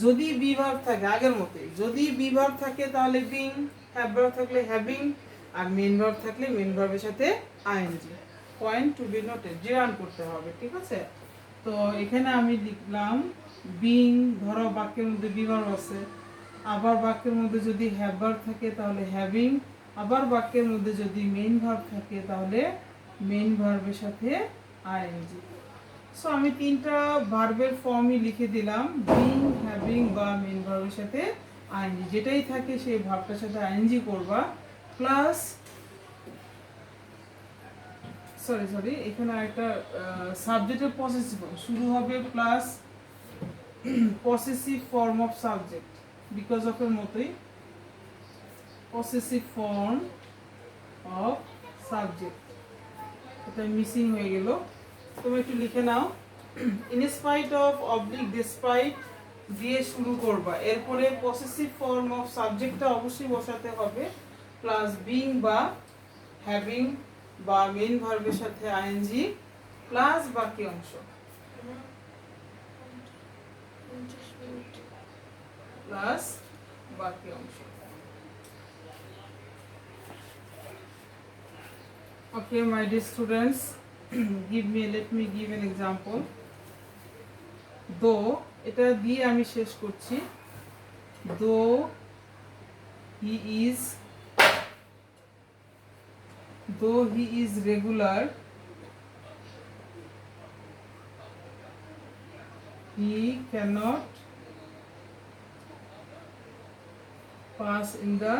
যদি বি ভার্ব থাকে আগের মতোই, যদি বি ভার্ব থাকে তাহলে বিং, হ্যাভ ভার্ব থাকলে হ্যাভিং, আর মেইন ভার্ব থাকলে মেইন ভার্বের সাথে ING. Point to be noted, জিরান করতে হবে, ঠিক আছে? তো এখানে আমি লিখলাম বিং, ধরো বাক্যের মধ্যে বি ভার্ব আছে, আবার বাক্যের মধ্যে যদি হ্যাভ ভার্ব থাকে তাহলে হ্যাভিং, আবার বাক্যের মধ্যে যদি মেইন ভার্ব থাকে তাহলে মেইন ভার্বের সাথে আইএনজি। সো আমি তিনটা ভার্বের ফর্মই লিখে দিলাম, বিং, হ্যাভিং বা মেইন ভার্বের সাথে আইএনজি, যেটাই থাকে সেই ভার্বটার সাথে আইএনজি করবা। প্লাস সরি এখানে একটা সাবজেক্টের পসেসিভ শুরু হবে, plus possessive form of subject, because of এর মতোই পসেসিভ ফর্ম অফ সাবজেক্ট। এটা মিসিং হয়ে গেল, তুমি একটু লিখে নাও। In spite of oblique despite দিয়ে শুরু করবা, এরপরে পসেসিভ ফর্ম অফ সাবজেক্টটা অবশ্যই বসাতে হবে, প্লাস বিং বা হ্যাভিং বা মেইন ভার্বের সাথে আইএনজি প্লাস বাকি অংশ, প্লাস বাকি অংশ। Okay, my dear students, let me give an example. Though এটা দিয়ে আমি শেষ করছি, though he is regular, he cannot pass in the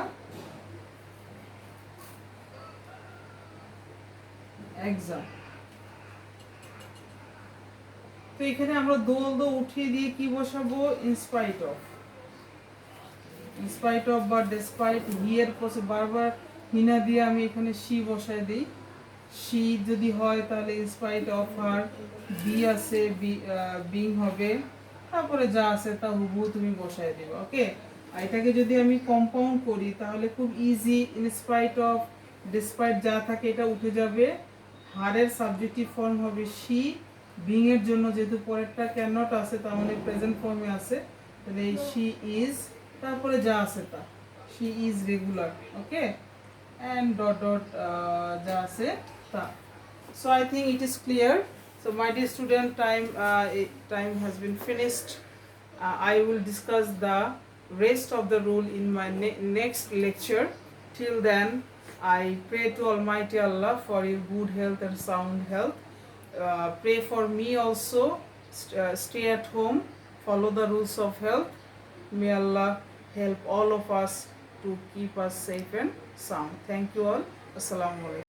exam. তো এখানে আমরা দো উঠিয়ে দিয়ে কি বসাবো, ইনস্পাইট অফ বা ডেসপাইট, হি এর পাশে বারবার হিনা দিয়ে আমি এখানে শি বসাই দিই। শি যদি হয় তাহলে ইনস্পাইট অফ হার, বি আছে বিং হবে, তারপরে যা আছে তা হুবহু তুমি বসাই দিবে। ওকে, আর এটাকে যদি আমি কম্পাউন্ড করি তাহলে খুব ইজি, ইনস্পাইট অফ ডিসপাইট যা থাকে এটা উঠে যাবে, হারের সাবজেক্টিভ ফর্ম হবে শি, বিং এর জন্য যেহেতু পরেরটা ক্যান নট আছে তার মানে প্রেজেন্ট ফর্মে আছে, তাহলে শি ইজ, তারপরে যা আছে তা, she is regular. Okay, and dot যা আছে তা। So I think it is clear. So my dear student, time has been finished. I will discuss the rest of the rule in my next lecture. Till then, I pray to Almighty Allah for your good health and sound health. Pray for me also. Stay at home, follow the rules of health. May Allah help all of us to keep us safe and sound. Thank you all. Assalamu alaikum.